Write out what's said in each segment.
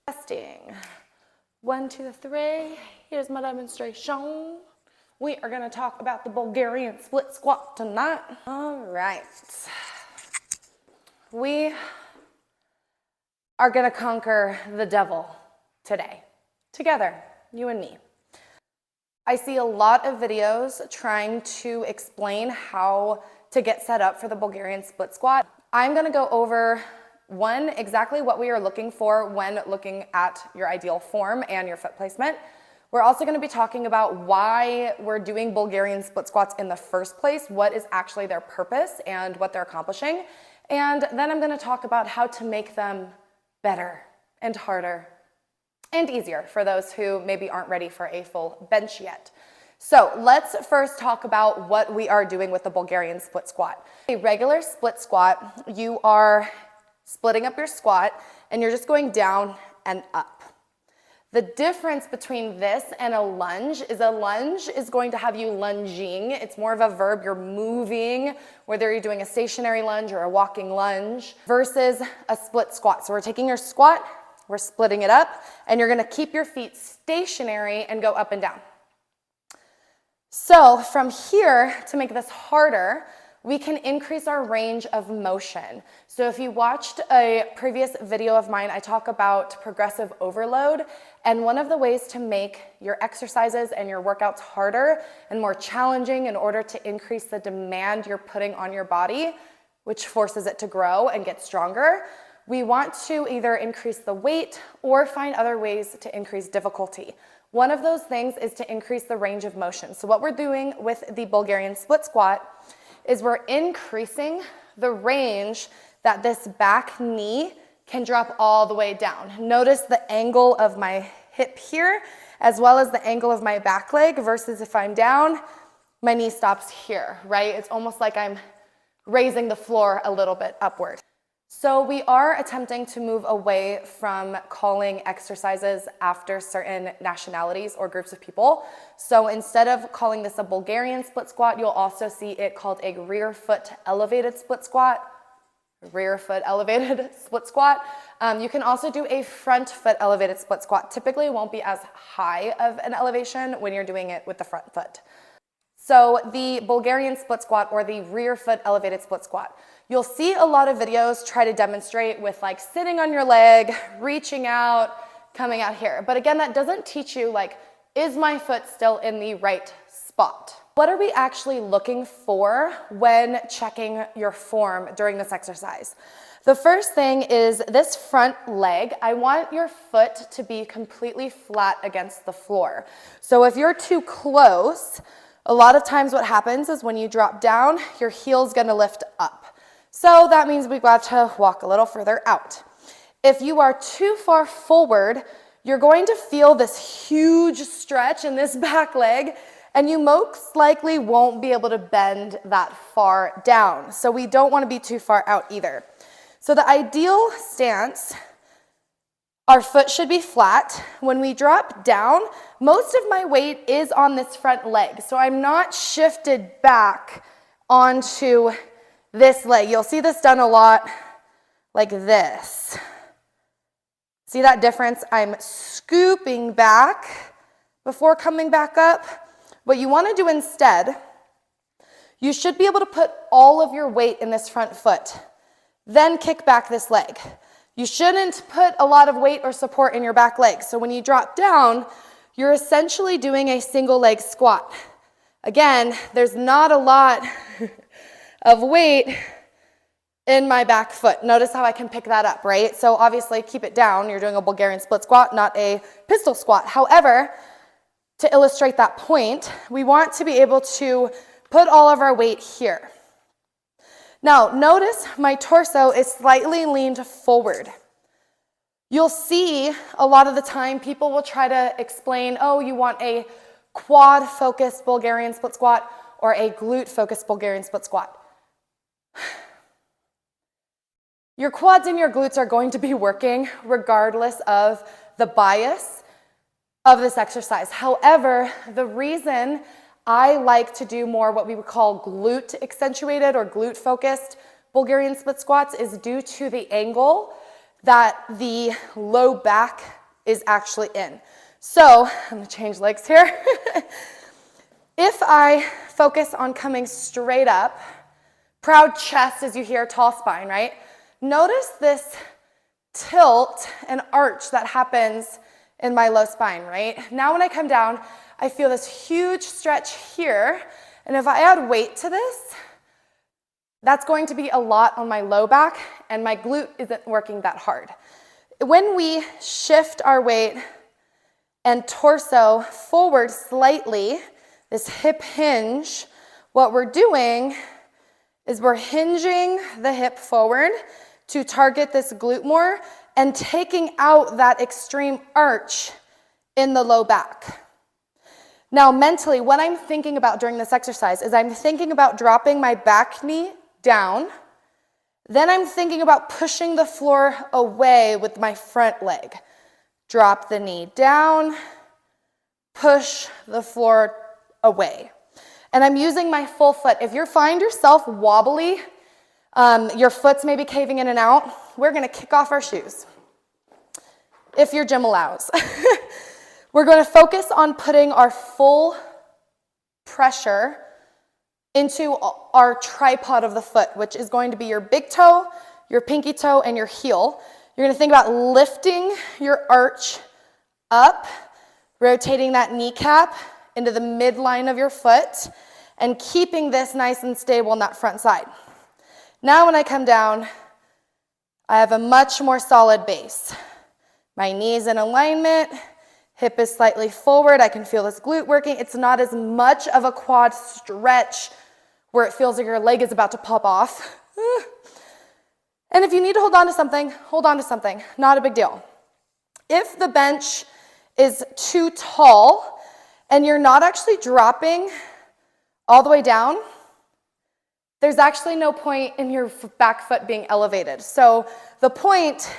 Testing. 1, 2, 3. Here's my demonstration. We are going to talk about the Bulgarian split squat tonight. All right. We are going to conquer the devil today. Together, you and me. I see a lot of videos trying to explain how to get set up for the Bulgarian split squat. I'm going to go over exactly what we are looking for when looking at your ideal form and your foot placement. We're also going to be talking about why we're doing Bulgarian split squats in the first place, what is actually their purpose and what they're accomplishing. And then I'm going to talk about how to make them better and harder and easier for those who maybe aren't ready for a full bench yet. So let's first talk about what we are doing with the Bulgarian split squat. A regular split squat, you are splitting up your squat and you're just going down and up. The difference between this and a lunge is going to have you lunging. It's more of a verb. You're moving, whether you're doing a stationary lunge or a walking lunge, versus a split squat. So we're taking your squat, we're splitting it up, and you're going to keep your feet stationary and go up and down. So from here, to make this harder, we can increase our range of motion. So if you watched a previous video of mine, I talk about progressive overload, and one of the ways to make your exercises and your workouts harder and more challenging in order to increase the demand you're putting on your body, which forces it to grow and get stronger, we want to either increase the weight or find other ways to increase difficulty. One of those things is to increase the range of motion. So what we're doing with the Bulgarian split squat is we're increasing the range that this back knee can drop all the way down. Notice the angle of my hip here, as well as the angle of my back leg, versus if I'm down, my knee stops here, right? It's almost like I'm raising the floor a little bit upward. So we are attempting to move away from calling exercises after certain nationalities or groups of people. So instead of calling this a Bulgarian split squat, you'll also see it called a rear foot elevated split squat. Rear foot elevated split squat. You can also do a front foot elevated split squat. Typically it won't be as high of an elevation when you're doing it with the front foot. So the Bulgarian split squat or the rear foot elevated split squat, you'll see a lot of videos try to demonstrate with like sitting on your leg, reaching out, coming out here. But again, that doesn't teach you like, is my foot still in the right spot? What are we actually looking for when checking your form during this exercise? The first thing is this front leg. I want your foot to be completely flat against the floor. So if you're too close, a lot of times what happens is when you drop down, your heel's gonna lift up. So that means we've got to walk a little further out. If you are too far forward, you're going to feel this huge stretch in this back leg, and you most likely won't be able to bend that far down. So we don't want to be too far out either. So the ideal stance, our foot should be flat. When we drop down, most of my weight is on this front leg. So I'm not shifted back onto this leg. You'll see this done a lot like this. See that difference? I'm scooping back before coming back up. What you want to do instead, you should be able to put all of your weight in this front foot, then kick back this leg. You shouldn't put a lot of weight or support in your back leg. So when you drop down, you're essentially doing a single leg squat. Again, there's not a lot of weight in my back foot. Notice how I can pick that up, right? So obviously keep it down. You're doing a Bulgarian split squat, not a pistol squat. However, to illustrate that point, we want to be able to put all of our weight here. Now, notice my torso is slightly leaned forward. You'll see a lot of the time people will try to explain, oh, you want a quad-focused Bulgarian split squat or a glute-focused Bulgarian split squat. Your quads and your glutes are going to be working regardless of the bias of this exercise. However, the reason I like to do more what we would call glute accentuated or glute focused Bulgarian split squats is due to the angle that the low back is actually in. So I'm gonna change legs here. If I focus on coming straight up, proud chest as you hear, tall spine, right? Notice this tilt and arch that happens in my low spine, right? Now when I come down, I feel this huge stretch here, and if I add weight to this, that's going to be a lot on my low back, and my glute isn't working that hard. When we shift our weight and torso forward slightly, this hip hinge, what we're doing is we're hinging the hip forward to target this glute more and taking out that extreme arch in the low back. Now mentally, what I'm thinking about during this exercise is I'm thinking about dropping my back knee down, then I'm thinking about pushing the floor away with my front leg. Drop the knee down, push the floor away. And I'm using my full foot. If you find yourself wobbly, your foot's maybe caving in and out, we're gonna kick off our shoes, if your gym allows. We're gonna focus on putting our full pressure into our tripod of the foot, which is going to be your big toe, your pinky toe, and your heel. You're gonna think about lifting your arch up, rotating that kneecap into the midline of your foot, and keeping this nice and stable on that front side. Now when I come down, I have a much more solid base. My knee's in alignment, hip is slightly forward, I can feel this glute working. It's not as much of a quad stretch where it feels like your leg is about to pop off. And if you need to hold on to something, not a big deal. If the bench is too tall and you're not actually dropping all the way down, there's actually no point in your back foot being elevated. So the point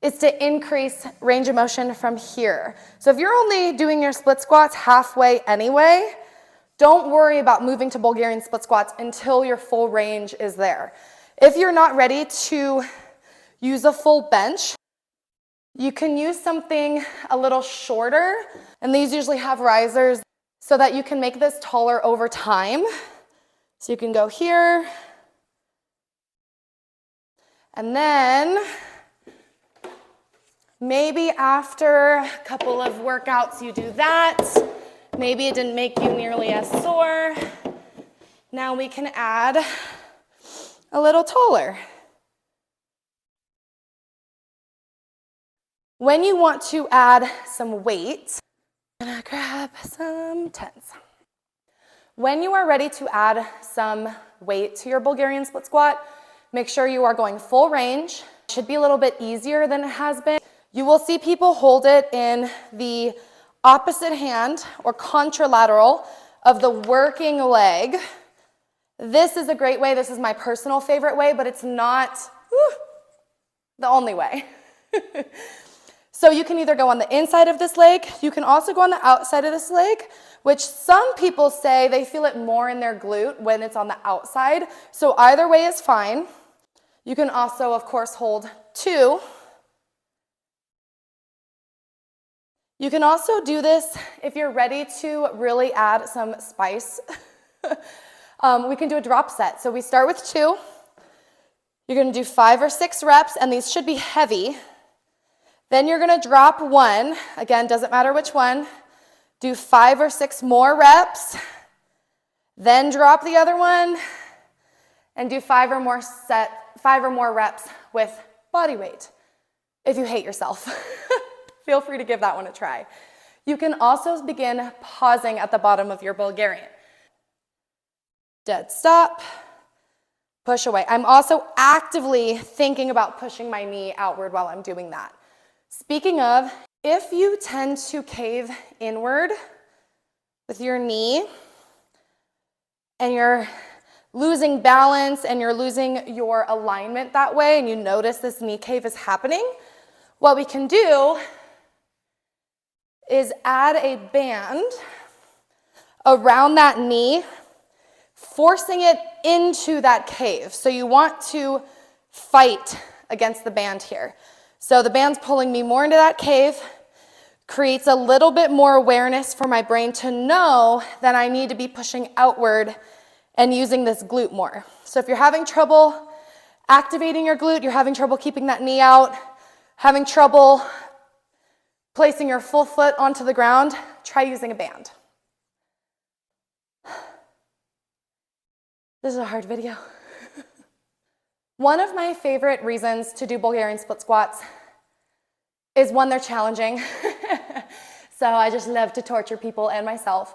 is to increase range of motion from here. So if you're only doing your split squats halfway anyway, don't worry about moving to Bulgarian split squats until your full range is there. If you're not ready to use a full bench, you can use something a little shorter, and these usually have risers so that you can make this taller over time. So you can go here, and then maybe after a couple of workouts you do that. Maybe it didn't make you nearly as sore. Now we can add a little taller. When you want to add some weight, I'm gonna grab some 10s. When you are ready to add some weight to your Bulgarian split squat, make sure you are going full range. It should be a little bit easier than it has been. You will see people hold it in the opposite hand or contralateral of the working leg. This is a great way. This is my personal favorite way, but it's not the only way. So you can either go on the inside of this leg, you can also go on the outside of this leg, which some people say they feel it more in their glute when it's on the outside. So either way is fine. You can also, of course, hold 2. You can also do this if you're ready to really add some spice. We can do a drop set. So we start with 2. You're going to do 5 or 6 reps, and these should be heavy. Then you're going to drop 1. Again, doesn't matter which one. Do 5 or 6 more reps. Then drop the other one, and do 5 or more reps with body weight. If you hate yourself, feel free to give that one a try. You can also begin pausing at the bottom of your Bulgarian. Dead stop, push away. I'm also actively thinking about pushing my knee outward while I'm doing that. Speaking of, if you tend to cave inward with your knee and you're losing balance and you're losing your alignment that way and you notice this knee cave is happening, what we can do is add a band around that knee, forcing it into that cave. So you want to fight against the band here. So the band's pulling me more into that cave, creates a little bit more awareness for my brain to know that I need to be pushing outward and using this glute more. So if you're having trouble activating your glute, you're having trouble keeping that knee out, having trouble placing your full foot onto the ground, try using a band. This is a hard video. One of my favorite reasons to do Bulgarian split squats is one, they're challenging. So I just love to torture people and myself.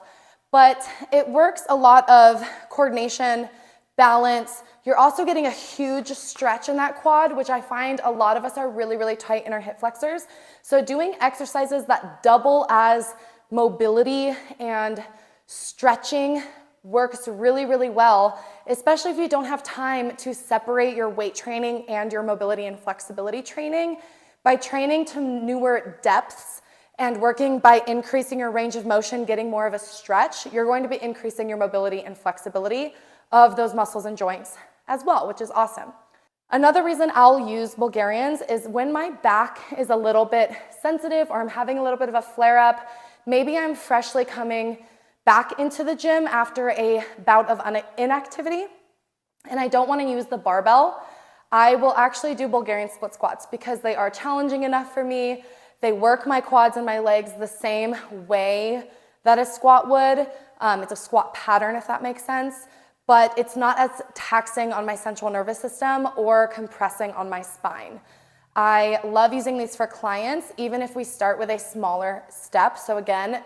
But it works a lot of coordination, balance. You're also getting a huge stretch in that quad, which I find a lot of us are really, really tight in our hip flexors. So doing exercises that double as mobility and stretching works really, really well, especially if you don't have time to separate your weight training and your mobility and flexibility training. By training to newer depths and working by increasing your range of motion, getting more of a stretch, you're going to be increasing your mobility and flexibility of those muscles and joints as well, which is awesome. Another reason I'll use Bulgarians is when my back is a little bit sensitive or I'm having a little bit of a flare-up, maybe I'm freshly coming back into the gym after a bout of inactivity, and I don't want to use the barbell, I will actually do Bulgarian split squats because they are challenging enough for me. They work my quads and my legs the same way that a squat would. It's a squat pattern, if that makes sense, but it's not as taxing on my central nervous system or compressing on my spine. I love using these for clients, even if we start with a smaller step. So again,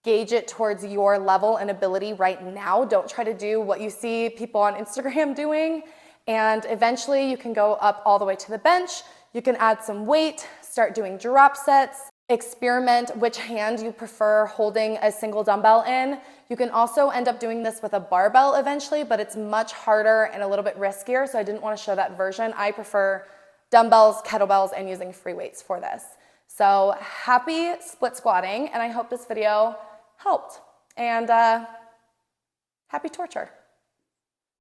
gauge it towards your level and ability right now. Don't try to do what you see people on Instagram doing. And eventually you can go up all the way to the bench. You can add some weight, start doing drop sets, experiment which hand you prefer holding a single dumbbell in. You can also end up doing this with a barbell eventually, but it's much harder and a little bit riskier. So I didn't want to show that version. I prefer dumbbells, kettlebells, and using free weights for this. So happy split squatting, and I hope this video helped. And happy torture.